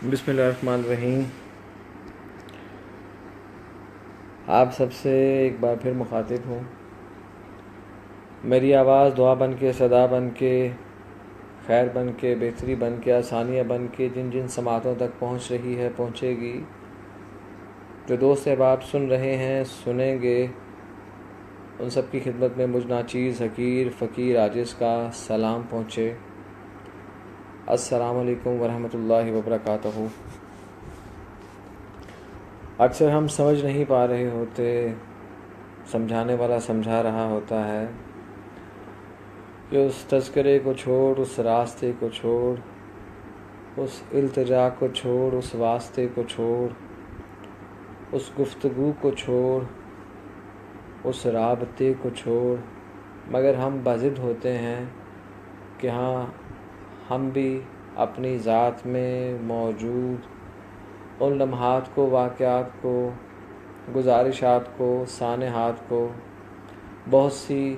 بسم اللہ الرحمن الرحیم۔ آپ سب سے ایک بار پھر مخاطب ہوں۔ میری آواز دعا بن کے، صدا بن کے، خیر بن کے، بہتری بن کے، آسانیاں بن کے جن جن سماعتوں تک پہنچ رہی ہے پہنچے گی۔ جو دوست احباب سن رہے ہیں سنیں گے، ان سب کی خدمت میں مجھ ناچیز حقیر فقیر عاجز کا سلام پہنچے۔ السلام علیکم ورحمۃ اللہ وبرکاتہ۔ اکثر ہم سمجھ نہیں پا رہے ہوتے، سمجھانے والا سمجھا رہا ہوتا ہے کہ اس تذکرے کو چھوڑ، اس راستے کو چھوڑ، اس التجا کو چھوڑ، اس واسطے کو چھوڑ، اس گفتگو کو چھوڑ، اس رابطے کو چھوڑ، مگر ہم بضد ہوتے ہیں کہ ہاں ہم بھی اپنی ذات میں موجود ان لمحات کو، واقعات کو، گزارشات کو، سانحات کو، بہت سی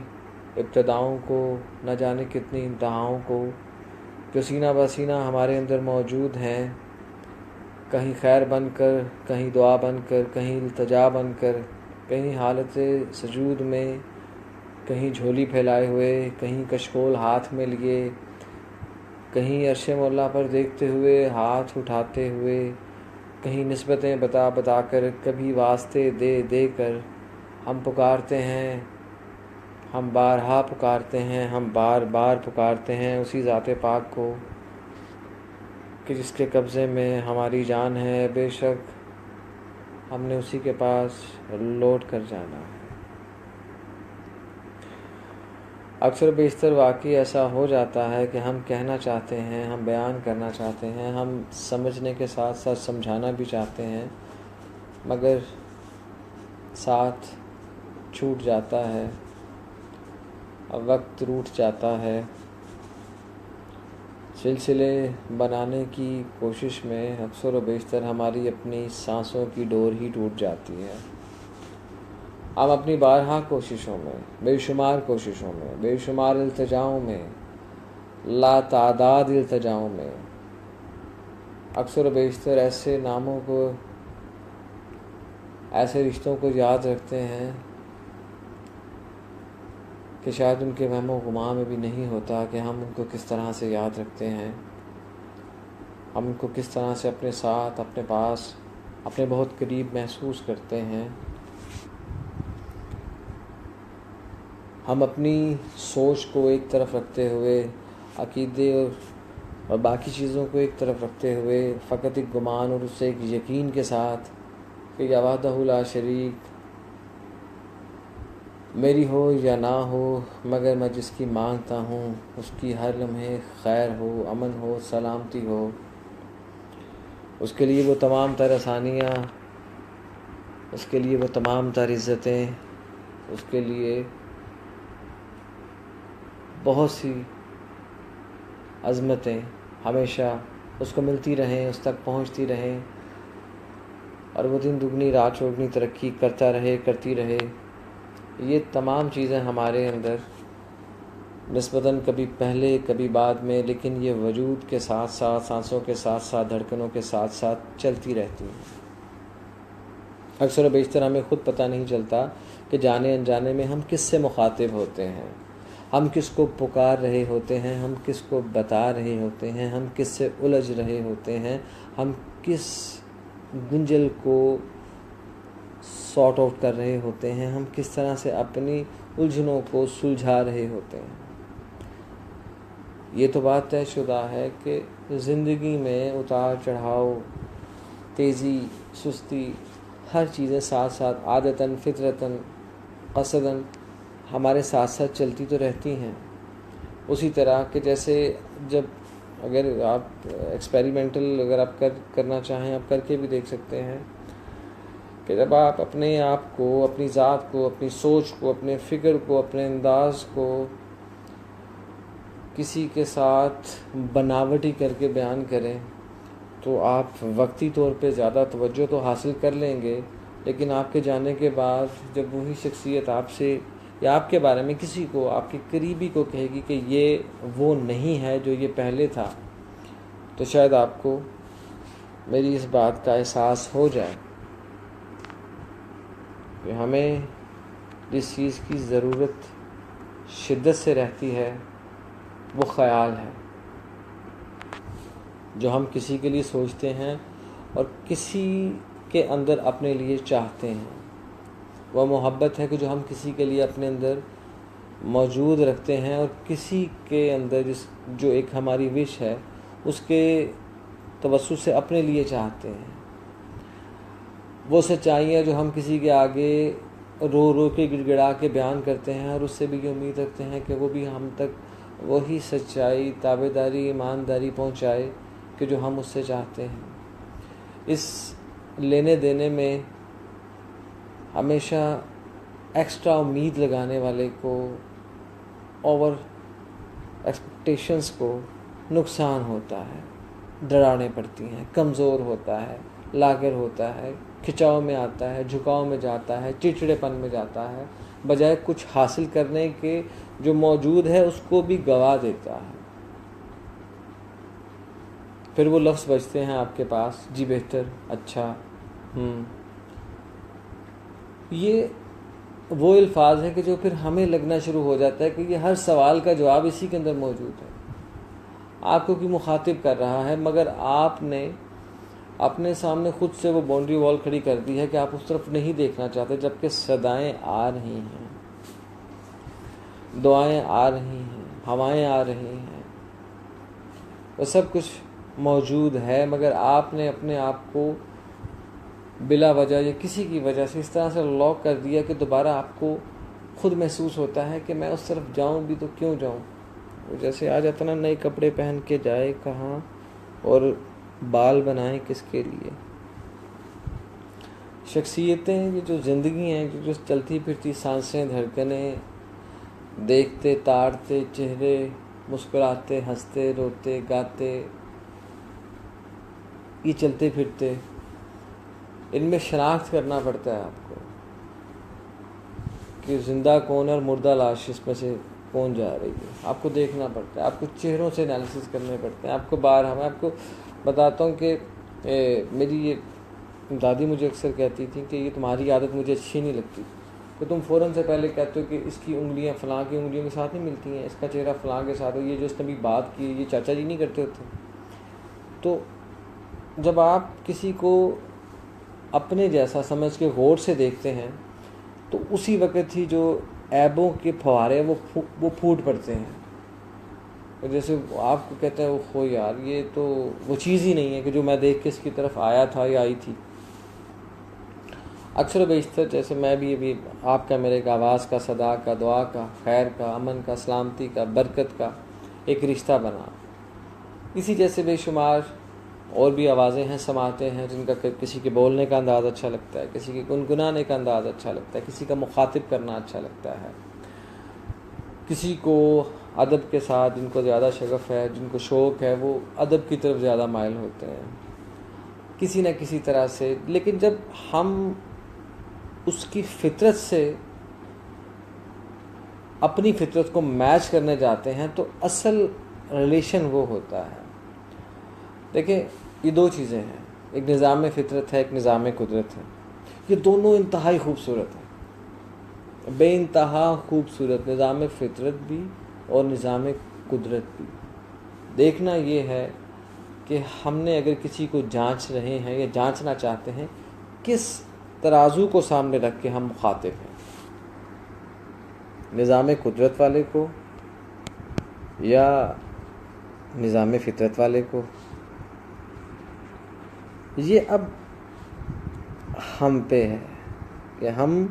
ابتداؤں کو، نہ جانے کتنی انتہاؤں کو جو سینہ بسینہ ہمارے اندر موجود ہیں، کہیں خیر بن کر، کہیں دعا بن کر، کہیں التجا بن کر، کہیں حالت سجود میں، کہیں جھولی پھیلائے ہوئے، کہیں کشکول ہاتھ میں لیے، کہیں عرش مولا پر دیکھتے ہوئے، ہاتھ اٹھاتے ہوئے، کہیں نسبتیں بتا بتا کر، کبھی واسطے دے دے کر ہم پکارتے ہیں، ہم بارہا پکارتے ہیں، ہم بار بار پکارتے ہیں اسی ذات پاک کو کہ جس کے قبضے میں ہماری جان ہے۔ بے شک ہم نے اسی کے پاس لوٹ کر جانا ہے۔ اکثر بیشتر واقعی ایسا ہو جاتا ہے کہ ہم کہنا چاہتے ہیں، ہم بیان کرنا چاہتے ہیں، ہم سمجھنے کے ساتھ ساتھ سمجھانا بھی چاہتے ہیں، مگر ساتھ چھوٹ جاتا ہے، وقت روٹ جاتا ہے۔ سلسلے بنانے کی کوشش میں اکثر و بیشتر ہماری اپنی سانسوں کی ڈور ہی ٹوٹ جاتی ہے۔ ہم اپنی بارہا کوششوں میں، بے شمار کوششوں میں، بے شمار التجاؤں میں، لا تعداد التجاؤں میں اکثر و بیشتر ایسے ناموں کو، ایسے رشتوں کو یاد رکھتے ہیں کہ شاید ان کے وہم و گماں میں بھی نہیں ہوتا کہ ہم ان کو کس طرح سے یاد رکھتے ہیں، ہم ان کو کس طرح سے اپنے ساتھ، اپنے پاس، اپنے بہت قریب محسوس کرتے ہیں۔ ہم اپنی سوچ کو ایک طرف رکھتے ہوئے، عقیدے اور باقی چیزوں کو ایک طرف رکھتے ہوئے، فقط ایک گمان اور اس سے ایک یقین کے ساتھ کہ یا وحدہ لا شریک، میری ہو یا نہ ہو مگر میں جس کی مانگتا ہوں اس کی ہر لمحے خیر ہو، امن ہو، سلامتی ہو، اس کے لیے وہ تمام تر آسانیاں، اس کے لیے وہ تمام تر عزتیں، اس کے لیے بہت سی عظمتیں ہمیشہ اس کو ملتی رہیں، اس تک پہنچتی رہیں، اور وہ دن دگنی رات چوگنی ترقی کرتا رہے، کرتی رہے۔ یہ تمام چیزیں ہمارے اندر نسبتاً کبھی پہلے کبھی بعد میں، لیکن یہ وجود کے ساتھ ساتھ، سانسوں کے ساتھ ساتھ، دھڑکنوں کے ساتھ ساتھ چلتی رہتی ہیں۔ اکثر و بیشتر ہمیں خود پتہ نہیں چلتا کہ جانے انجانے میں ہم کس سے مخاطب ہوتے ہیں، ہم کس کو پکار رہے ہوتے ہیں، ہم کس کو بتا رہے ہوتے ہیں، ہم کس سے الجھ رہے ہوتے ہیں، ہم کس گنجل کو سارٹ آؤٹ کر رہے ہوتے ہیں، ہم کس طرح سے اپنی الجھنوں کو سلجھا رہے ہوتے ہیں۔ یہ تو بات طے شدہ ہے کہ زندگی میں اتار چڑھاؤ، تیزی، سستی، ہر چیزیں ساتھ ساتھ عادتاً، فطرتاً، قصداً ہمارے ساتھ ساتھ چلتی تو رہتی ہیں۔ اسی طرح کہ جیسے جب اگر آپ ایکسپیریمنٹل اگر آپ کرنا چاہیں، آپ کر کے بھی دیکھ سکتے ہیں کہ جب آپ اپنے آپ کو، اپنی ذات کو، اپنی سوچ کو، اپنے فکر کو، اپنے انداز کو کسی کے ساتھ بناوٹی کر کے بیان کریں تو آپ وقتی طور پہ زیادہ توجہ تو حاصل کر لیں گے، لیکن آپ کے جانے کے بعد جب وہی شخصیت آپ سے یا آپ کے بارے میں کسی کو، آپ کے قریبی کو کہے گی کہ یہ وہ نہیں ہے جو یہ پہلے تھا، تو شاید آپ کو میری اس بات کا احساس ہو جائے کہ ہمیں جس چیز کی ضرورت شدت سے رہتی ہے وہ خیال ہے، جو ہم کسی کے لیے سوچتے ہیں اور کسی کے اندر اپنے لیے چاہتے ہیں، وہ محبت ہے کہ جو ہم کسی کے لیے اپنے اندر موجود رکھتے ہیں اور کسی کے اندر جو ایک ہماری وش ہے اس کے توسط سے اپنے لیے چاہتے ہیں، وہ سچائیاں جو ہم کسی کے آگے رو رو کے گڑ گڑا کے بیان کرتے ہیں اور اس سے بھی یہ امید رکھتے ہیں کہ وہ بھی ہم تک وہی سچائی، تابعداری، ایمانداری پہنچائے کہ جو ہم اس سے چاہتے ہیں۔ اس لینے دینے میں ہمیشہ ایکسٹرا امید لگانے والے کو، اوور ایکسپیکٹیشنز کو نقصان ہوتا ہے، ڈرانے پڑتی ہیں، کمزور ہوتا ہے، لاغر ہوتا ہے، کھچاؤ میں آتا ہے، جھکاؤ میں جاتا ہے، چڑچڑے پن میں جاتا ہے، بجائے کچھ حاصل کرنے کے جو موجود ہے اس کو بھی گوا دیتا ہے۔ پھر وہ لفظ بچتے ہیں آپ کے پاس، جی بہتر، اچھا، یہ وہ الفاظ ہیں کہ جو پھر ہمیں لگنا شروع ہو جاتا ہے کہ یہ ہر سوال کا جواب اسی کے اندر موجود ہے۔ آپ کو کوئی مخاطب کر رہا ہے مگر آپ نے اپنے سامنے خود سے وہ باؤنڈری وال کھڑی کر دی ہے کہ آپ اس طرف نہیں دیکھنا چاہتے، جبکہ صدائیں آ رہی ہیں، دعائیں آ رہی ہیں، ہوائیں آ رہی ہیں، وہ سب کچھ موجود ہے، مگر آپ نے اپنے آپ کو بلا وجہ یا کسی کی وجہ سے اس طرح سے لاک کر دیا کہ دوبارہ آپ کو خود محسوس ہوتا ہے کہ میں اس طرف جاؤں بھی تو کیوں جاؤں۔ وہ جیسے آ جاتا نا، نئے کپڑے پہن کے جائے کہاں اور بال بنائیں کس کے لیے۔ شخصیتیں، یہ جو زندگی ہیں، جو چلتی پھرتی سانسیں، دھڑکنیں، دیکھتے تاڑتے چہرے، مسکراتے ہنستے روتے گاتے، یہ چلتے پھرتے، ان میں شناخت کرنا پڑتا ہے آپ کو کہ زندہ کون ہے اور مردہ لاش اس میں سے کون جا رہی ہے۔ آپ کو دیکھنا پڑتا ہے، آپ کو چہروں سے انالیسس کرنے پڑتے ہیں۔ آپ کو میں آپ کو بتاتا ہوں کہ میری یہ دادی مجھے اکثر کہتی تھی کہ یہ تمہاری عادت مجھے اچھی نہیں لگتی کہ تم فوراً سے پہلے کہتے ہو کہ اس کی انگلیاں فلاں کی انگلیوں کے ساتھ نہیں ملتی ہیں، اس کا چہرہ فلاں کے ساتھ، یہ جو اس نے بھی بات کی یہ چاچا جی نہیں کرتے ہوتے۔ تو جب آپ کسی کو اپنے جیسا سمجھ کے غور سے دیکھتے ہیں تو اسی وقت ہی جو عیبوں کے فوارے وہ پھوٹ پڑتے ہیں۔ جیسے آپ کو کہتے ہیں وہ یار یہ تو وہ چیز ہی نہیں ہے کہ جو میں دیکھ کے اس کی طرف آیا تھا یا آئی تھی۔ اکثر و بیشتر جیسے میں بھی ابھی آپ کا میرے کا آواز کا، صدا کا، دعا کا، خیر کا، امن کا، سلامتی کا، برکت کا ایک رشتہ بنا، اسی جیسے بے شمار اور بھی آوازیں ہیں، سماعتیں ہیں جن کا کسی کے بولنے کا انداز اچھا لگتا ہے، کسی کے گنگنانے کا انداز اچھا لگتا ہے، کسی کا مخاطب کرنا اچھا لگتا ہے، کسی کو ادب کے ساتھ، جن کو زیادہ شغف ہے، جن کو شوق ہے، وہ ادب کی طرف زیادہ مائل ہوتے ہیں کسی نہ کسی طرح سے۔ لیکن جب ہم اس کی فطرت سے اپنی فطرت کو میچ کرنے جاتے ہیں تو اصل ریلیشن وہ ہوتا ہے۔ دیکھیں یہ دو چیزیں ہیں، ایک نظام فطرت ہے، ایک نظام قدرت ہے۔ یہ دونوں انتہائی خوبصورت ہیں، بے انتہا خوبصورت، نظام فطرت بھی اور نظام قدرت بھی۔ دیکھنا یہ ہے کہ ہم نے اگر کسی کو جانچ رہے ہیں یا جانچنا چاہتے ہیں، کس ترازو کو سامنے رکھ کے ہم مخاطب ہیں، نظام قدرت والے کو یا نظام فطرت والے کو۔ یہ اب ہم پہ ہے کہ ہم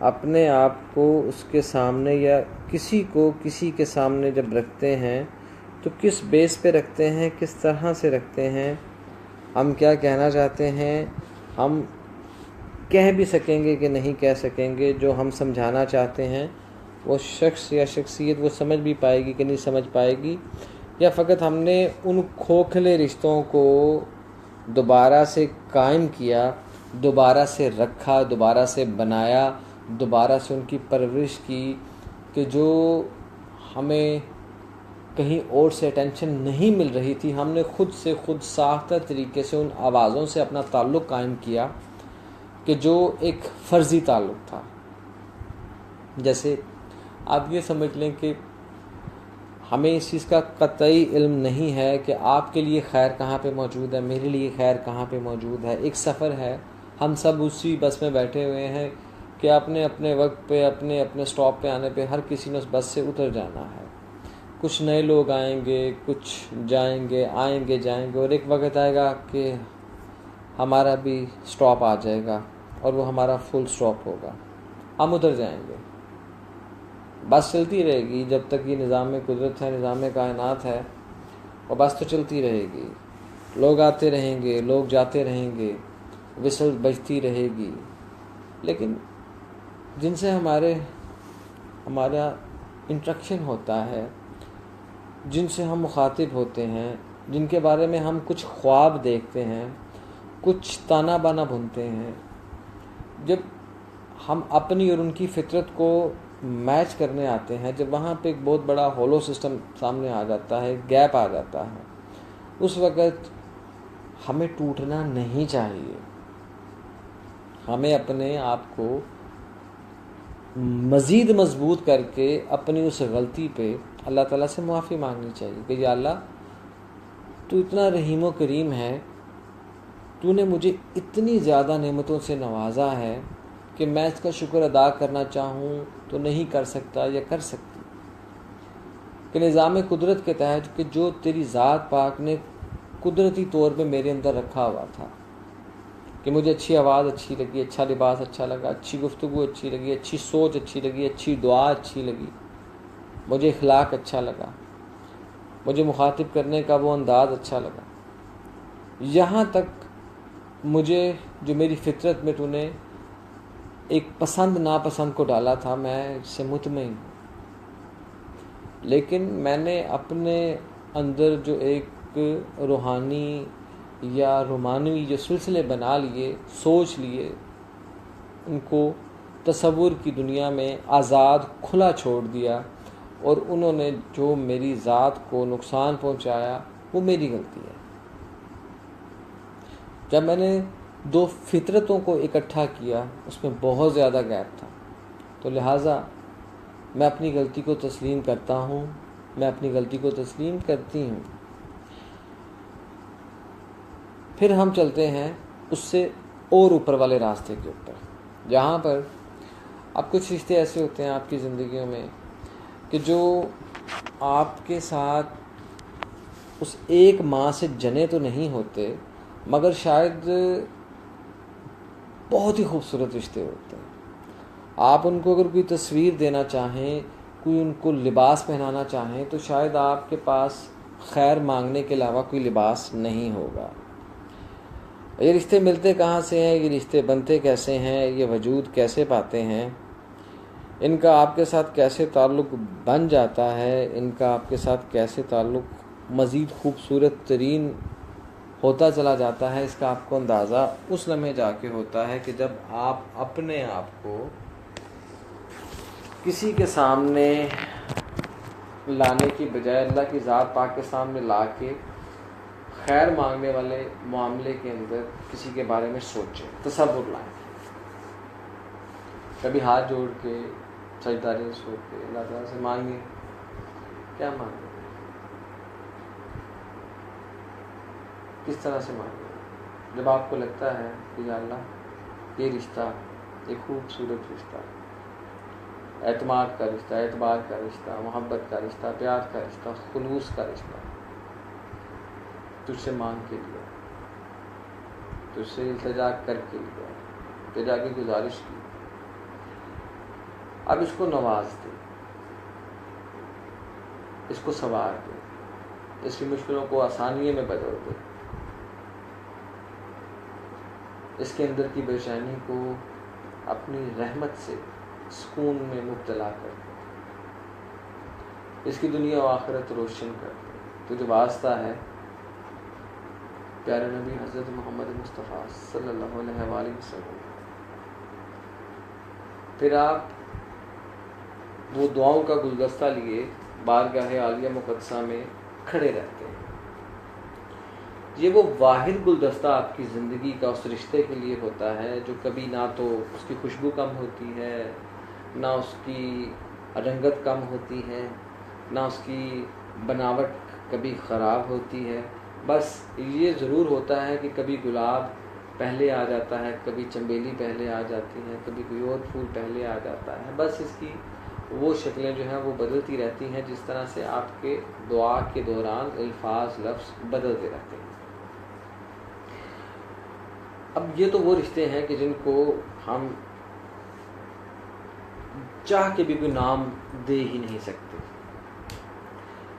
اپنے آپ کو اس کے سامنے یا کسی کو کسی کے سامنے جب رکھتے ہیں تو کس بیس پہ رکھتے ہیں، کس طرح سے رکھتے ہیں، ہم کیا کہنا چاہتے ہیں، ہم کہہ بھی سکیں گے کہ نہیں کہہ سکیں گے، جو ہم سمجھانا چاہتے ہیں وہ شخص یا شخصیت وہ سمجھ بھی پائے گی کہ نہیں سمجھ پائے گی، یا فقط ہم نے ان کھوکھلے رشتوں کو دوبارہ سے قائم کیا، دوبارہ سے رکھا، دوبارہ سے بنایا، دوبارہ سے ان کی پرورش کی کہ جو ہمیں کہیں اور سے اٹینشن نہیں مل رہی تھی، ہم نے خود سے خود ساختہ طریقے سے ان آوازوں سے اپنا تعلق قائم کیا کہ جو ایک فرضی تعلق تھا. جیسے آپ یہ سمجھ لیں کہ ہمیں اس چیز کا قطعی علم نہیں ہے کہ آپ کے لیے خیر کہاں پہ موجود ہے، میرے لیے خیر کہاں پہ موجود ہے. ایک سفر ہے، ہم سب اسی بس میں بیٹھے ہوئے ہیں کہ اپنے اپنے وقت پہ اپنے اپنے سٹاپ پہ آنے پہ ہر کسی نے اس بس سے اتر جانا ہے. کچھ نئے لوگ آئیں گے، کچھ جائیں گے، آئیں گے جائیں گے، اور ایک وقت آئے گا کہ ہمارا بھی سٹاپ آ جائے گا اور وہ ہمارا فل سٹاپ ہوگا، ہم اتر جائیں گے. بس چلتی رہے گی جب تک یہ نظام قدرت ہے، نظام کائنات ہے، اور بس تو چلتی رہے گی. لوگ آتے رہیں گے، لوگ جاتے رہیں گے، وسل بجتی رہے گی. لیکن جن سے ہمارا انٹریکشن ہوتا ہے، جن سے ہم مخاطب ہوتے ہیں، جن کے بارے میں ہم کچھ خواب دیکھتے ہیں، کچھ تانا بانا بنتے ہیں، جب ہم اپنی اور ان کی فطرت کو میچ کرنے آتے ہیں، جب وہاں پہ ایک بہت بڑا ہولو سسٹم سامنے آ جاتا ہے، گیپ آ جاتا ہے، اس وقت ہمیں ٹوٹنا نہیں چاہیے. ہمیں اپنے آپ کو مزید مضبوط کر کے اپنی اس غلطی پہ اللہ تعالیٰ سے معافی مانگنی چاہیے کہ یا اللہ، تو اتنا رحیم و کریم ہے، تو نے مجھے اتنی زیادہ نعمتوں سے نوازا ہے کہ میں اس کا شکر ادا کرنا چاہوں تو نہیں کر سکتا یا کر سکتی. کہ نظام قدرت کے تحت کہ جو تیری ذات پاک نے قدرتی طور پہ میرے اندر رکھا ہوا تھا، کہ مجھے اچھی آواز اچھی لگی، اچھا لباس اچھا لگا، اچھی گفتگو اچھی لگی، اچھی سوچ اچھی لگی، اچھی دعا اچھی لگی، مجھے اخلاق اچھا لگا، مجھے مخاطب کرنے کا وہ انداز اچھا لگا. یہاں تک مجھے جو میری فطرت میں تو نے ایک پسند ناپسند کو ڈالا تھا، میں اس سے مطمئن ہوں. لیکن میں نے اپنے اندر جو ایک روحانی یا رومانوی جو سلسلے بنا لیے، سوچ لیے، ان کو تصور کی دنیا میں آزاد کھلا چھوڑ دیا، اور انہوں نے جو میری ذات کو نقصان پہنچایا وہ میری غلطی ہے. جب میں نے دو فطرتوں کو اکٹھا کیا، اس میں بہت زیادہ گیپ تھا، تو لہٰذا میں اپنی غلطی کو تسلیم کرتا ہوں، میں اپنی غلطی کو تسلیم کرتی ہوں. پھر ہم چلتے ہیں اس سے اور اوپر والے راستے کے اوپر، جہاں پر اب کچھ رشتے ایسے ہوتے ہیں آپ کی زندگیوں میں کہ جو آپ کے ساتھ اس ایک ماں سے جنے تو نہیں ہوتے، مگر شاید بہت ہی خوبصورت رشتے ہوتے ہیں. آپ ان کو اگر کوئی تصویر دینا چاہیں، کوئی ان کو لباس پہنانا چاہیں، تو شاید آپ کے پاس خیر مانگنے کے علاوہ کوئی لباس نہیں ہوگا. یہ رشتے ملتے کہاں سے ہیں، یہ رشتے بنتے کیسے ہیں، یہ وجود کیسے پاتے ہیں، ان کا آپ کے ساتھ کیسے تعلق بن جاتا ہے، ان کا آپ کے ساتھ کیسے تعلق مزید خوبصورت ترین ہوتا چلا جاتا ہے، اس کا آپ کو اندازہ اس لمحے جا کے ہوتا ہے کہ جب آپ اپنے آپ کو کسی کے سامنے لانے کی بجائے اللہ کی ذات پاک کے سامنے لا کے خیر مانگنے والے معاملے کے اندر کسی کے بارے میں سوچیں، تصور لائیں. کبھی ہاتھ جوڑ کے سجدہ ریز ہو کے اللہ تعالیٰ سے مانگیں. کیا مانگیں، کس طرح سے مانگیں؟ جب آپ کو لگتا ہے کہ یا اللہ، یہ رشتہ ایک خوبصورت رشتہ، اعتماد کا رشتہ، اعتبار کا رشتہ، محبت کا رشتہ، پیار کا رشتہ، خلوص کا رشتہ، تجھ سے مانگ کے لیا، تجھ سے التجا کر کے لیا، التجا کی گزارش کی، اب اس کو نواز دے، اس کو سنوار دے، اس کی مشکلوں کو آسانیوں میں بدل دے، اس کے اندر کی بے چینی کو اپنی رحمت سے سکون میں مبتلا کر دے، اس کی دنیا و آخرت روشن کر دے. تو جو واسطہ ہے پیارے نبی حضرت محمد مصطفیٰ صلی اللہ علیہ وآلہ وسلم، پھر آپ وہ دعاؤں کا گلدستہ لیے بارگاہ عالیہ مقدسہ میں کھڑے رہتے ہیں. یہ وہ واحد گلدستہ آپ کی زندگی کا اس رشتے کے لیے ہوتا ہے جو کبھی نہ تو اس کی خوشبو کم ہوتی ہے، نہ اس کی رنگت کم ہوتی ہے، نہ اس کی بناوٹ کبھی خراب ہوتی ہے. بس یہ ضرور ہوتا ہے کہ کبھی گلاب پہلے آ جاتا ہے، کبھی چنبیلی پہلے آ جاتی ہیں، کبھی کوئی اور پھول پہلے آ جاتا ہے. بس اس کی وہ شکلیں جو ہیں وہ بدلتی رہتی ہیں، جس طرح سے آپ کے دعا کے دوران الفاظ لفظ بدلتے رہتے ہیں. اب یہ تو وہ رشتے ہیں کہ جن کو ہم چاہ کے بھی کوئی نام دے ہی نہیں سکتے.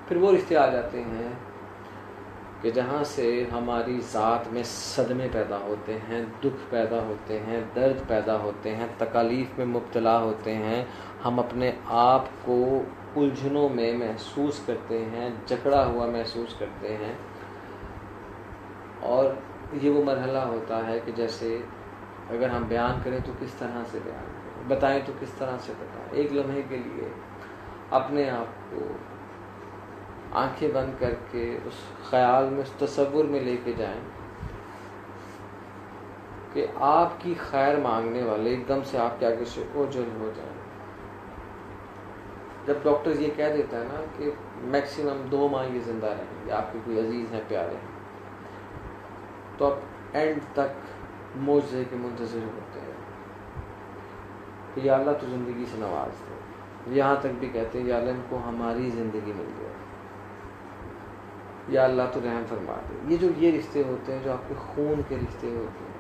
پھر وہ رشتے آ جاتے ہیں کہ جہاں سے ہماری ذات میں صدمے پیدا ہوتے ہیں، دکھ پیدا ہوتے ہیں، درد پیدا ہوتے ہیں، تکالیف میں مبتلا ہوتے ہیں. ہم اپنے آپ کو الجھنوں میں محسوس کرتے ہیں، جکڑا ہوا محسوس کرتے ہیں. اور یہ وہ مرحلہ ہوتا ہے کہ جیسے اگر ہم بیان کریں تو کس طرح سے بیان کریں، بتائیں تو کس طرح سے بتائیں. ایک لمحے کے لیے اپنے آپ کو آنکھیں بند کر کے اس خیال میں، اس تصور میں لے کے جائیں کہ آپ کی خیر مانگنے والے ایک دم سے آپ کے آگے سے اوجھل ہو جائیں. جب ڈاکٹر یہ کہہ دیتا ہے نا کہ میکسیمم 2 ماہ یہ زندہ رہیں گے، آپ کے کوئی عزیز ہیں، پیارے ہیں، تو آپ اینڈ تک معجزے کے منتظر ہوتے ہیں کہ یا اللہ تو زندگی سے نواز دے. یہاں تک بھی کہتے ہیں یا اللہ ان کو ہماری زندگی مل جائے، یا اللہ تو رحم فرما دے. یہ رشتے ہوتے ہیں جو آپ کے خون کے رشتے ہوتے ہیں.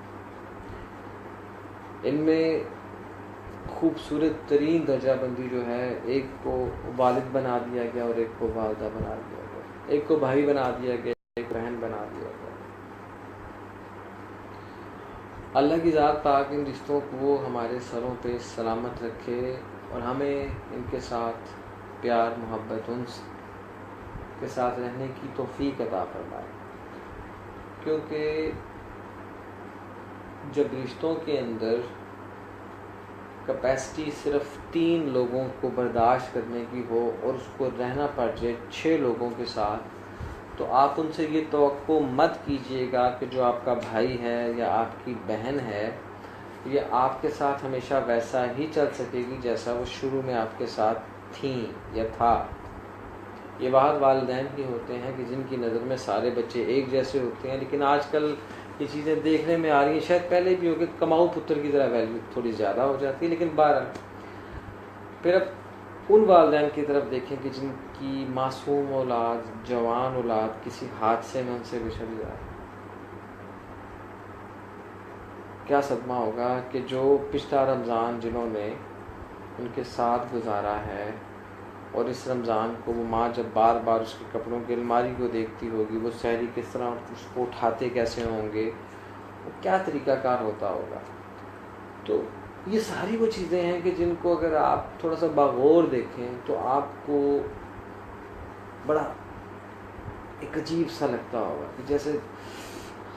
ان میں خوبصورت ترین درجہ بندی جو ہے، ایک کو والد بنا دیا گیا اور ایک کو والدہ بنا دیا گیا، ایک کو بھائی بنا دیا گیا، ایک بہن بنا دیا گیا. اللہ کی ذات پاک ان رشتوں کو ہمارے سروں پہ سلامت رکھے اور ہمیں ان کے ساتھ پیار، محبت، انس کے ساتھ رہنے کی توفیق عطا فرمائے. کیونکہ جب رشتوں کے اندر کیپیسٹی صرف 3 لوگوں کو برداشت کرنے کی ہو اور اس کو رہنا پڑ جائے 6 لوگوں کے ساتھ، تو آپ ان سے یہ توقع مت کیجیے گا کہ جو آپ کا بھائی ہے یا آپ کی بہن ہے یہ آپ کے ساتھ ہمیشہ ویسا ہی چل سکے گی جیسا وہ شروع میں آپ کے ساتھ تھیں یا تھا. یہ بات والدین کی ہوتے ہیں کہ جن کی نظر میں سارے بچے ایک جیسے ہوتے ہیں، لیکن آج کل یہ چیزیں دیکھنے میں آ رہی ہیں. شاید پہلے بھی ہو کہ کماؤ پتر کی ذرا ویلیو تھوڑی زیادہ ہو جاتی ہے، لیکن بہرحال پھر اب ان والدین کی طرف دیکھیں کہ جن کی معصوم اولاد، جوان اولاد کسی حادثے میں ان سے بچھڑ جائے. کیا صدمہ ہوگا کہ جو پچھلا رمضان جنہوں نے ان کے ساتھ گزارا ہے، اور اس رمضان کو وہ ماں جب بار بار اس کے کپڑوں کی الماری کو دیکھتی ہوگی، وہ سحری کس طرح اس کو اٹھاتے کیسے ہوں گے، وہ کیا طریقہ کار ہوتا ہوگا. تو یہ ساری وہ چیزیں ہیں کہ جن کو اگر آپ تھوڑا سا باغور دیکھیں تو آپ کو بڑا ایک عجیب سا لگتا ہوگا کہ جیسے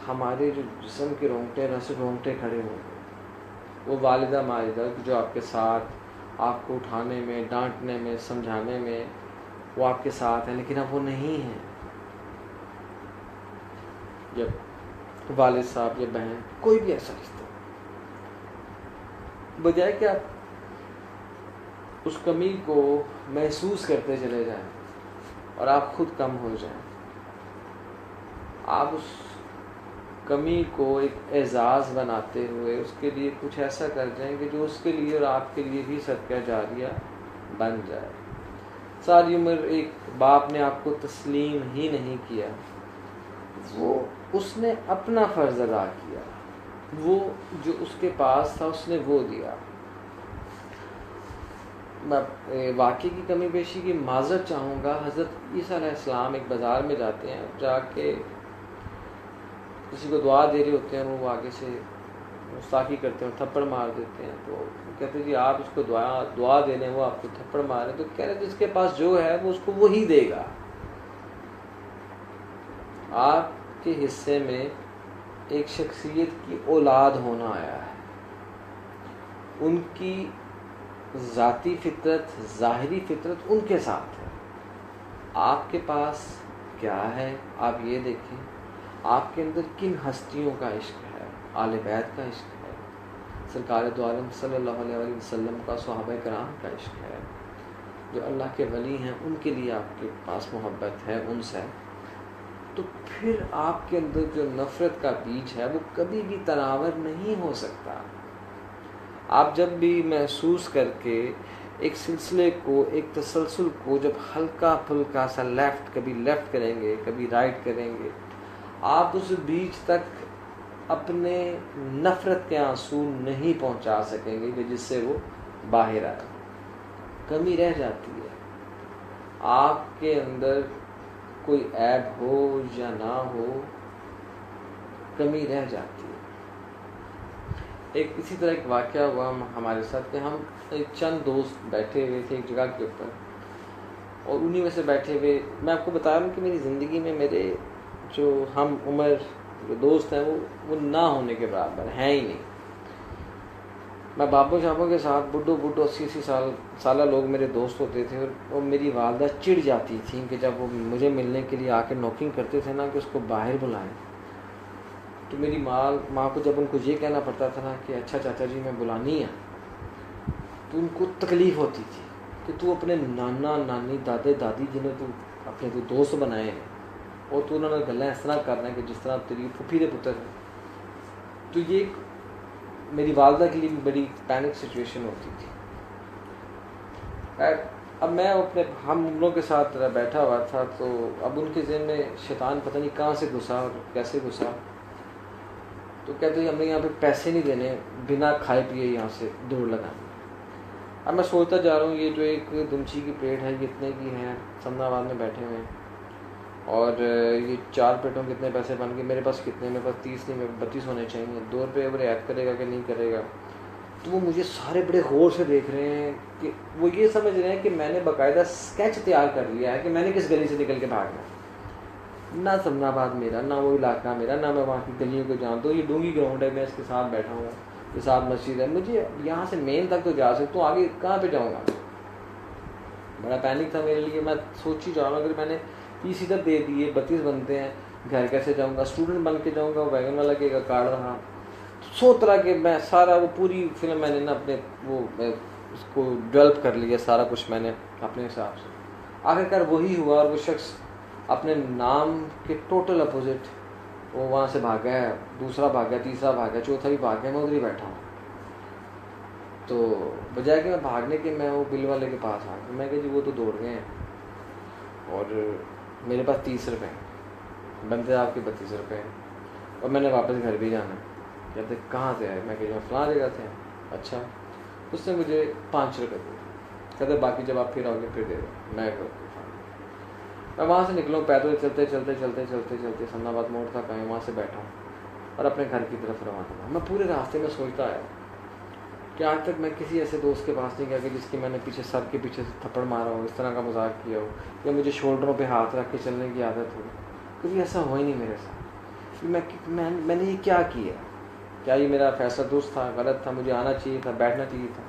ہمارے جو جسم کے رونگٹے رس رونگٹے کھڑے ہوں گے. وہ والدہ ماجدہ جو آپ کے ساتھ، آپ کو اٹھانے میں، ڈانٹنے میں، سمجھانے میں وہ آپ کے ساتھ ہیں، لیکن اب وہ نہیں ہیں. جب والد صاحب یا بہن کوئی بھی ایسا رشتہ، بجائے کہ آپ اس کمی کو محسوس کرتے چلے جائیں اور آپ خود کم ہو جائیں، آپ اس کمی کو ایک اعزاز بناتے ہوئے اس کے لیے کچھ ایسا کر جائیں کہ جو اس کے لیے اور آپ کے لیے بھی صدقہ جاریہ بن جائے. ساری عمر ایک باپ نے آپ کو تسلیم ہی نہیں کیا، وہ اس نے اپنا فرض ادا کیا، وہ جو اس کے پاس تھا اس نے وہ دیا. میں واقعی کی کمی بیشی کی معذرت چاہوں گا. حضرت عیسیٰ علیہ السلام ایک بازار میں جاتے ہیں، جا کے کسی کو دعا دے رہے ہوتے ہیں، وہ آگے سے گستاخی کرتے ہیں، تھپڑ مار دیتے ہیں. تو کہتے ہیں جی آپ اس کو دعا دے رہے ہیں، وہ آپ کو تھپڑ مار رہے ہیں. تو کہہ رہے ہیں جس کے پاس جو ہے وہ اس کو وہی دے گا. آپ کے حصے میں ایک شخصیت کی اولاد ہونا آیا ہے، ان کی ذاتی فطرت، ظاہری فطرت ان کے ساتھ ہے، آپ کے پاس کیا ہے، آپ یہ دیکھیں آپ کے اندر کن ہستیوں کا عشق ہے، آل بیت کا عشق ہے، سرکار دو عالم صلی اللہ علیہ وسلم کا، صحابہ کرام کا عشق ہے، جو اللہ کے ولی ہیں ان کے لیے آپ کے پاس محبت ہے، انس ہے، تو پھر آپ کے اندر جو نفرت کا بیج ہے وہ کبھی بھی تناور نہیں ہو سکتا۔ آپ جب بھی محسوس کر کے ایک سلسلے کو، ایک تسلسل کو جب ہلکا پھلکا سا کبھی لیفٹ کریں گے، کبھی رائٹ کریں گے، آپ اس بیچ تک اپنے نفرت کے آنسو نہیں پہنچا سکیں گے کہ جس سے وہ باہر آئے، کمی رہ جاتی ہے۔ آپ کے اندر کوئی عیب ہو یا نہ ہو، کمی رہ جاتی ہے۔ ایک اسی طرح ایک واقعہ ہوا ہمارے ساتھ کہ ہم چند دوست بیٹھے ہوئے تھے ایک جگہ کے اوپر، اور انہی میں سے بیٹھے ہوئے میں آپ کو بتا رہا ہوں کہ میری زندگی میں میرے جو ہم عمر جو دوست ہیں وہ نہ ہونے کے برابر ہیں ہی نہیں۔ میں بابوں شابوں کے ساتھ بڈھوں 80 سالہ لوگ میرے دوست ہوتے تھے، اور میری والدہ چڑ جاتی تھیں کہ جب وہ مجھے ملنے کے لیے آ کے نوکنگ کرتے تھے نا کہ اس کو باہر بلائیں، تو میری ماں کو جب ان کو یہ کہنا پڑتا تھا نا کہ اچھا چاچا جی میں بلانی ہے، تو ان کو تکلیف ہوتی تھی کہ تو اپنے نانا نانی دادے دادی جنہیں تو اپنے تو دوست بنائے ہیں، اور تو انہوں نے گلیں اس طرح کرنا ہے کہ جس طرح تیری پھوپھی دے پتر ہے۔ تو یہ ایک میری والدہ کے لیے بھی بڑی پینک سچویشن ہوتی تھی۔ اب میں اپنے ہم عمروں کے ساتھ بیٹھا ہوا تھا، تو اب ان کے ذہن میں شیطان پتہ نہیں کہاں سے گھسا اور کیسے گھسا، تو کہتے ہیں ہمیں یہاں پہ پیسے نہیں دینے، بنا کھائے پیے یہاں سے دوڑ لگانی۔ اب میں سوچتا جا رہا ہوں یہ جو ایک دمچی کی پلیٹ ہے یہ اتنے کی ہے، سمنا آباد میں بیٹھے ہوئے ہیں، اور یہ 4 پلیٹوں کے کتنے پیسے بن گئے، میرے پاس کتنے، میرے پاس 30 نہیں، میرے 32 ہونے چاہیے، 2 روپے اب رعایت کرے گا کہ نہیں کرے گا۔ تو وہ مجھے سارے بڑے غور سے دیکھ رہے ہیں کہ وہ یہ سمجھ رہے ہیں کہ میں نے باقاعدہ اسکیچ تیار کر لیا ہے کہ میں نے کس گلی سے نکل کے بھاگنا، نہ سمنا آباد میرا، نہ وہ علاقہ میرا، نہ میں وہاں کی گلیوں کو جانتا ہوں، یہ ڈونگی گراؤنڈ ہے، میں اس کے ساتھ بیٹھا ہوں، یہ ساتھ مسجد ہے، مجھے یہاں سے مین تک تو جا سکتا ہوں، آگے کہاں پہ جاؤں گا۔ بڑا پینک تھا میرے لیے، میں سوچ ہی جا رہا ہوں اگر میں نے 30 ادھر دے دیے، 32 بنتے ہیں، گھر کیسے جاؤں گا، اسٹوڈنٹ بن کے جاؤں گا، ویگن والا لگے گا کاٹ رہا، سو طرح کے میں سارا وہ پوری فلم میں نے نا اپنے وہ اس کو ڈیولپ کر لیا، سارا کچھ میں نے اپنے حساب سے۔ آخرکار وہی ہوا، اور وہ شخص اپنے نام کے ٹوٹل اپوزٹ وہ وہاں سے بھاگا ہے، دوسرا بھاگا، تیسرا بھاگا، چوتھا بھی بھاگ گیا، میں ادھر ہی بیٹھا ہوں۔ تو بجائے کہ میں بھاگنے کے میں وہ بل والے کے پاس آ گیا، میں کہ جی وہ تو دوڑ گئے ہیں اور میرے پاس 30 روپے ہیں، بنتے آپ کے 32 روپے ہیں، اور میں نے واپس گھر بھی جانا ہے۔ کہتے کہاں سے آئے، میں کہ فلاں جگہ سے ہیں۔ اچھا، اس نے مجھے 5 روپے دیے، کہتے باقی جب آپ پھر آؤ گے پھر دے دو۔ میں وہاں سے نکلا ہوں پیدل چلتے چلتے چلتے چلتے چلتے سمنا آباد موڑ تک آئے، وہاں سے بیٹھا ہوں اور اپنے گھر کی طرف روانہ ہوا۔ میں پورے راستے میں سوچتا آیا کہ آج تک میں کسی ایسے دوست کے پاس نہیں گیا کہ جس کی میں نے پیچھے سر کے پیچھے سے تھپڑ مارا ہو، اس طرح کا مذاق کیا ہو، یا مجھے شولڈروں پہ ہاتھ رکھ کے چلنے کی عادت ہو، کبھی ایسا ہوا ہی نہیں میرے ساتھ۔ میں نے یہ کیا کیا، کیا یہ میرا فیصلہ درست تھا، غلط تھا، مجھے آنا چاہیے تھا، بیٹھنا چاہیے تھا۔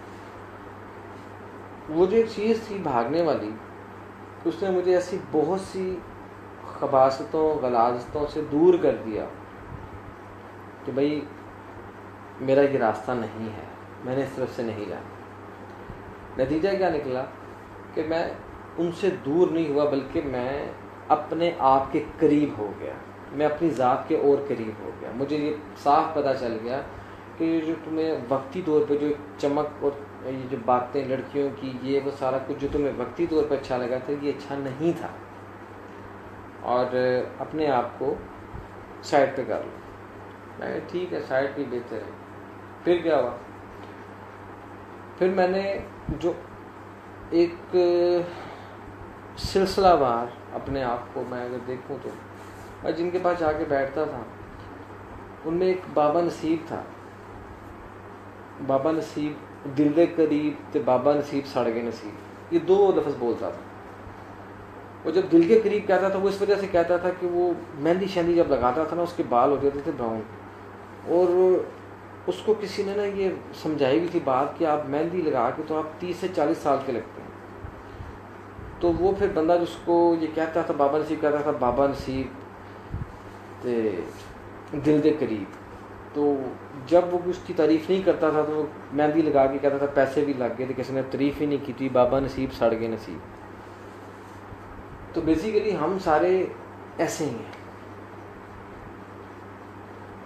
وہ جو ایک چیز تھی بھاگنے والی، اس نے مجھے ایسی بہت سی خباثتوں غلاظتوں سے دور کر دیا کہ بھائی میرا یہ راستہ نہیں ہے، میں نے اس طرف سے نہیں جانا۔ نتیجہ کیا نکلا کہ میں ان سے دور نہیں ہوا، بلکہ میں اپنے آپ کے قریب ہو گیا، میں اپنی ذات کے اور قریب ہو گیا۔ مجھے یہ صاف پتہ چل گیا کہ یہ جو تمہیں وقتی طور پہ جو چمک اور یہ جو باتیں لڑکیوں کی، یہ وہ سارا کچھ جو تمہیں وقتی طور پہ اچھا لگا تھا، یہ اچھا نہیں تھا، اور اپنے آپ کو سائڈ پہ کر لو۔ میں ٹھیک ہے، سائڈ پہ بہتر ہے۔ پھر کیا ہوا، پھر میں نے جو ایک سلسلہ وار اپنے آپ کو میں اگر دیکھوں تو میں جن کے پاس جا کے بیٹھتا تھا ان میں ایک بابا نصیب تھا۔ بابا نصیب دل دے قریب تے بابا نصیب سڑ گئے نصیب، یہ 2 لفظ بولتا تھا۔ وہ جب دل کے قریب کہتا تھا وہ اس وجہ سے کہتا تھا کہ وہ مہندی شہندی جب لگاتا تھا نا اس کے بال ہو جاتے تھے براؤن، اور اس کو کسی نے نا یہ سمجھائی ہوئی تھی بات کہ آپ مہندی لگا کے تو آپ 30 سے 40 سال کے لگتے ہیں۔ تو وہ پھر بندہ جس کو یہ کہتا تھا بابا نصیب کہتا تھا بابا نصیب تے دل دے قریب، تو جب وہ اس کی تعریف نہیں کرتا تھا تو وہ مہندی لگا کے کہتا تھا پیسے بھی لگ گئے تو کسی نے تعریف ہی نہیں کی تھی، بابا نصیب سڑ گئے نصیب. تو بیسیکلی ہم سارے ایسے ہی ہیں.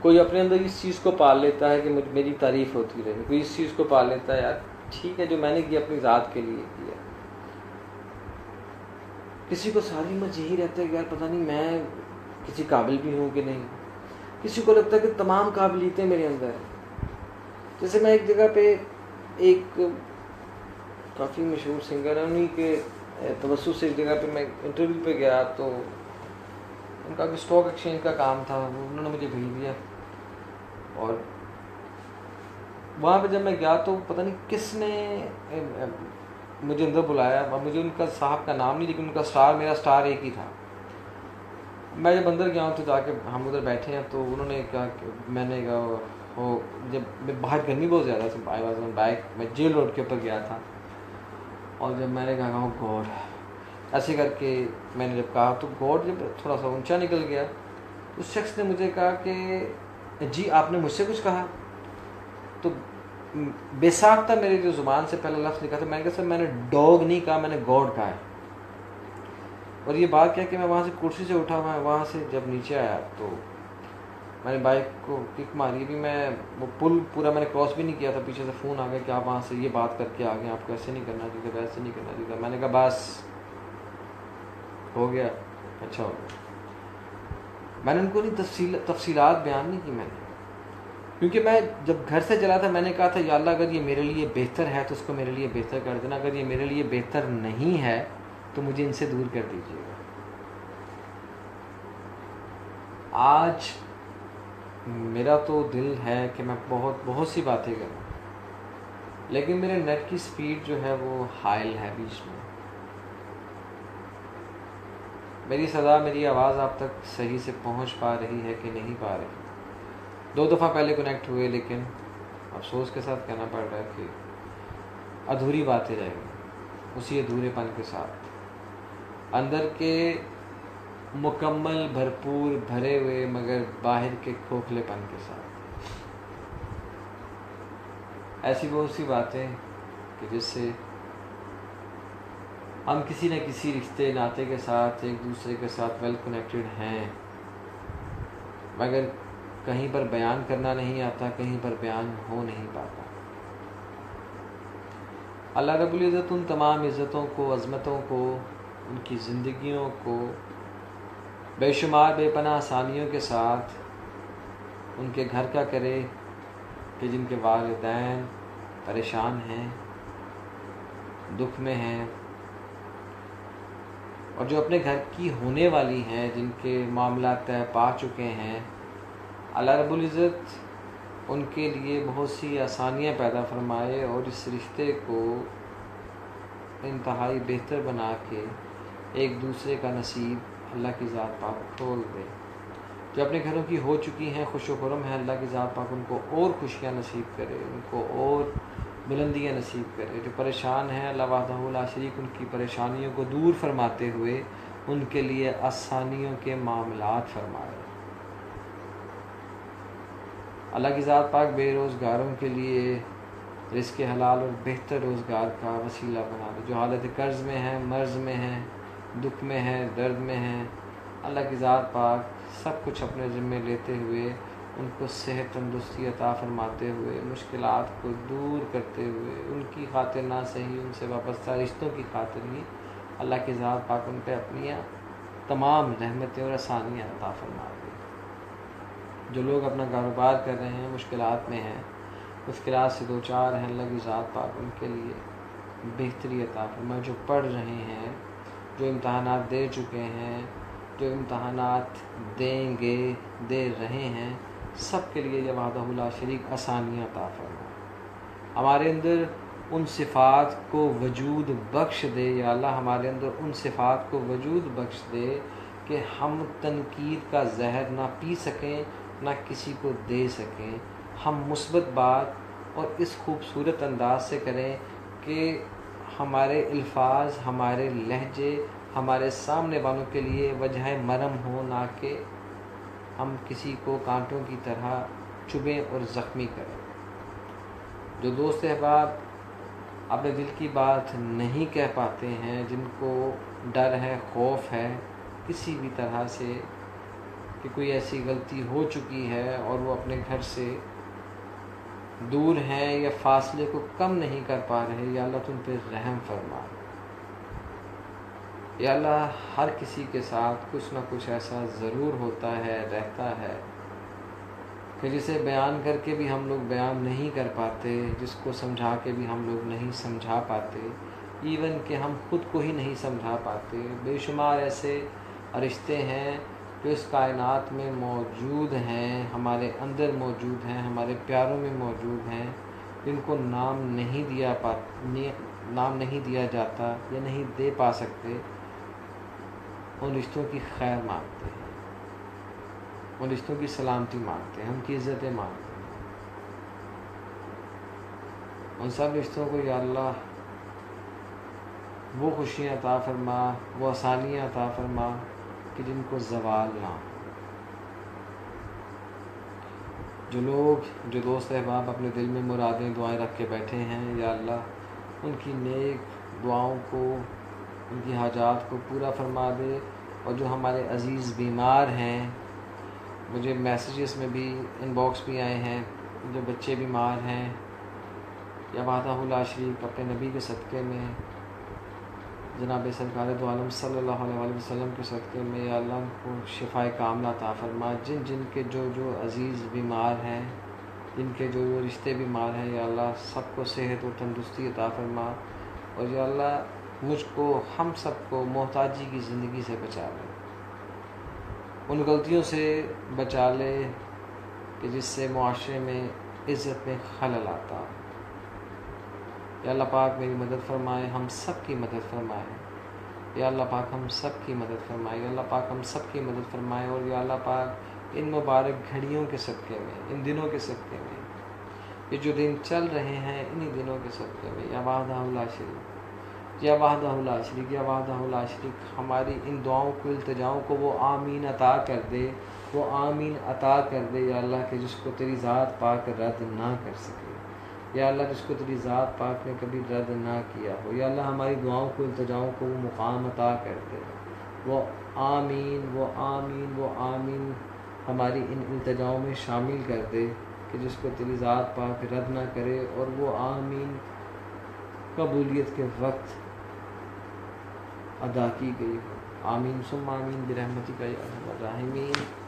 کوئی اپنے اندر اس چیز کو پال لیتا ہے کہ میری تعریف ہوتی رہے، کوئی اس چیز کو پال لیتا ہے یار ٹھیک ہے جو میں نے کیا اپنی ذات کے لیے کیا. کسی کو ساری مجھ یہی رہتا ہے کہ یار پتہ نہیں میں کسی قابل بھی ہوں کہ نہیں. کسی کو لگتا ہے کہ تمام قابلیتیں میرے اندر ہیں. جیسے میں ایک جگہ پہ ایک کافی مشہور سنگر ہے، انہیں کے توسط سے ایک جگہ پہ میں انٹرویو پہ گیا تو ان کا اسٹاک ایکسچینج کا کام تھا، انہوں نے مجھے بھیج دیا. اور وہاں پہ جب میں گیا تو پتہ نہیں کس نے مجھے اندر بلایا. اب مجھے ان کا صاحب کا نام نہیں، لیکن ان کا سٹار میرا سٹار ایک ہی تھا. میں جب اندر گیا ہوں تو جا کے ہم ادھر بیٹھے ہیں تو انہوں نے کہا کہ میں نے کہا وہ جب میں باہر گرمی بہت زیادہ تھی، آئی واز آن بائک، میں جیل روڈ کے اوپر گیا تھا. اور جب میں نے کہا وہ گاڈ ایسے کر کے میں نے جب کہا تو گاڈ جب تھوڑا سا اونچا نکل گیا. اس شخص نے مجھے کہا کہ جی آپ نے مجھ سے کچھ کہا. تو بے ساختہ میرے جو زبان سے پہلا لفظ نکلا تھا، میں نے کہا سر میں نے ڈاگ نہیں کہا، میں نے گاڈ کہا ہے. اور یہ بات کیا کہ میں وہاں سے کرسی سے اٹھا ہوا، وہاں سے جب نیچے آیا تو میں نے بائک کو کک ماری. بھی میں وہ پل پورا میں نے کراس بھی نہیں کیا تھا، پیچھے سے فون آ گیا کہ آپ وہاں سے یہ بات کر کے آ گئے، آپ کو ایسے نہیں کرنا چاہیے، ویسے نہیں کرنا چاہیے. میں نے کہا بس ہو گیا، اچھا ہو گیا. میں نے ان کو نہیں تفصیلات بیان نہیں کی میں نے، کیونکہ میں جب گھر سے چلا تھا میں نے کہا تھا یا اللہ اگر یہ میرے لیے بہتر ہے تو اس کو میرے لیے بہتر کر دینا، اگر یہ میرے لیے بہتر نہیں ہے تو مجھے ان سے دور کر دیجیے گا. آج میرا تو دل ہے کہ میں بہت سی باتیں کروں، لیکن میرے نیٹ کی سپیڈ جو ہے وہ حائل ہے بیچ میں. میری صدا میری آواز آپ تک صحیح سے پہنچ پا رہی ہے کہ نہیں پا رہی. 2 دفعہ پہلے کنیکٹ ہوئے، لیکن افسوس کے ساتھ کہنا پڑ رہا ہے کہ ادھوری باتیں رہ گئی، اسی ادھورے پن کے ساتھ، اندر کے مکمل بھرپور بھرے ہوئے مگر باہر کے کھوکھلے پن کے ساتھ. ایسی بہت سی باتیں کہ جس سے ہم کسی نہ کسی رشتے ناطے کے ساتھ ایک دوسرے کے ساتھ ویل کنیکٹڈ ہیں، مگر کہیں پر بیان کرنا نہیں آتا، کہیں پر بیان ہو نہیں پاتا. اللہ رب العزت ان تمام عزتوں کو، عظمتوں کو، ان کی زندگیوں کو بے شمار بے پناہ آسانیوں کے ساتھ ان کے گھر کا کرے کہ جن کے والدین پریشان ہیں، دکھ میں ہیں، اور جو اپنے گھر کی ہونے والی ہیں، جن کے معاملات طے پا چکے ہیں. اللہ رب العزت ان کے لیے بہت سی آسانیاں پیدا فرمائے اور اس رشتے کو انتہائی بہتر بنا کے ایک دوسرے کا نصیب اللہ کی ذات پاک کھول دے. جو اپنے گھروں کی ہو چکی ہیں خوش و خرم ہیں، اللہ کی ذات پاک ان کو اور خوشیاں نصیب کرے، ان کو اور بلندیاں نصیب کرے. جو پریشان ہیں اللہ وحدہ لا شریک ان کی پریشانیوں کو دور فرماتے ہوئے ان کے لیے آسانیوں کے معاملات فرمائے. اللہ کی ذات پاک بے روزگاروں کے لیے رزق حلال اور بہتر روزگار کا وسیلہ بنا دے. جو حالت قرض میں ہیں، مرض میں ہیں، دکھ میں ہیں، درد میں ہیں، اللہ کی ذات پاک سب کچھ اپنے ذمے لیتے ہوئے ان کو صحت تندرستی عطا فرماتے ہوئے، مشکلات کو دور کرتے ہوئے، ان کی خاطر نہ صحیح ان سے وابستہ رشتوں کی خاطر ہی اللہ کی ذات پاک ان پہ اپنی تمام رحمتیں اور آسانیاں عطا فرما دے. جو لوگ اپنا کاروبار کر رہے ہیں، مشکلات میں ہیں، مشکلات سے دو چار ہیں، اللہ کی ذات پاک ان کے لیے بہتری عطا فرمائے. جو پڑھ رہے ہیں، جو امتحانات دے چکے ہیں، جو امتحانات دیں گے، دے رہے ہیں، سب کے لیے یہ وحدہ لا شریک آسانیاں عطا فرمائے. ہمارے اندر ان صفات کو وجود بخش دے یا اللہ، ہمارے اندر ان صفات کو وجود بخش دے کہ ہم تنقید کا زہر نہ پی سکیں، نہ کسی کو دے سکیں. ہم مثبت بات اور اس خوبصورت انداز سے کریں کہ ہمارے الفاظ، ہمارے لہجے ہمارے سامنے والوں کے لیے وجہ مرم ہو، نہ کہ ہم کسی کو کانٹوں کی طرح چبھیں اور زخمی کریں۔ جو دوست احباب اپنے دل کی بات نہیں کہہ پاتے ہیں، جن کو ڈر ہے، خوف ہے کسی بھی طرح سے کہ کوئی ایسی غلطی ہو چکی ہے اور وہ اپنے گھر سے دور ہیں یا فاصلے کو کم نہیں کر پا رہے، یا اللہ تم پہ رحم فرما۔ یا اللہ ہر کسی کے ساتھ کچھ نہ کچھ ایسا ضرور ہوتا ہے، رہتا ہے کہ جسے بیان کر کے بھی ہم لوگ بیان نہیں کر پاتے، جس کو سمجھا کے بھی ہم لوگ نہیں سمجھا پاتے، ایون کہ ہم خود کو ہی نہیں سمجھا پاتے۔ بے شمار ایسے رشتے ہیں جو اس کائنات میں موجود ہیں، ہمارے اندر موجود ہیں، ہمارے پیاروں میں موجود ہیں، جن کو نام نہیں دیا جاتا یا نہیں دے پا سکتے۔ ان رشتوں کی خیر مانگتے ہیں، ان رشتوں کی سلامتی مانگتے ہیں، ان کی عزتیں مانگتے ہیں۔ ان سب رشتوں کو یا اللہ وہ خوشیاں عطا فرما، وہ آسانیاں عطا فرما کہ جن کو زوال نہ ہو۔ جو دوست احباب اپنے دل میں مرادیں دعائیں رکھ کے بیٹھے ہیں، یا اللہ ان کی نیک دعاؤں کو، ان کی حاجات کو پورا فرما دے۔ اور جو ہمارے عزیز بیمار ہیں، مجھے میسیجز میں بھی ان باکس بھی آئے ہیں، جو بچے بیمار ہیں، یا وحدہ لا شریک اپنے نبی کے صدقے میں، جناب سرکار دو عالم صلی اللہ علیہ وسلم کے صدقے میں، یا اللہ ان کو شفاء کاملہ عطا فرما۔ جن کے جو عزیز بیمار ہیں، جن کے جو رشتے بیمار ہیں، یا اللہ سب کو صحت و تندرستی عطا فرما۔ اور یا اللہ مجھ کو، ہم سب کو محتاجی کی زندگی سے بچا لے، ان غلطیوں سے بچا لے کہ جس سے معاشرے میں عزت میں خلل آتا۔ یا اللہ پاک میری مدد فرمائے، ہم سب کی مدد فرمائے۔ یا اللہ پاک ہم سب کی مدد فرمائے، یا اللہ پاک ہم سب کی مدد فرمائے۔ اور یا اللہ پاک ان مبارک گھڑیوں کے صدقے میں، ان دنوں کے صدقے میں، یہ جو دن چل رہے ہیں انہی دنوں کے صدقے میں، یا وحدہ لا شریک، یا وحدہ لا شریک، یا وحدہ لا شریک، ہماری ان دعاؤں کو، التجاؤں کو وہ آمین عطا کر دے، وہ آمین عطا کر دے یا اللہ، کہ جس کو تیری ذات پاک رد نہ کر سکے، یا اللہ جس کو تیری ذات پاک نے کبھی رد نہ کیا ہو۔ یا اللہ ہماری دعاؤں کو، التجاؤں کو وہ مقام عطا کر دے، وہ آمین، وہ آمین، وہ آمین ہماری ان التجاؤں میں شامل کر دے کہ جس کو تیری ذات پاک رد نہ کرے، اور وہ آمین قبولیت کے وقت ادا کی گئی ہو۔ آمین ثم آمین برحمتک یا ارحم الراحمین۔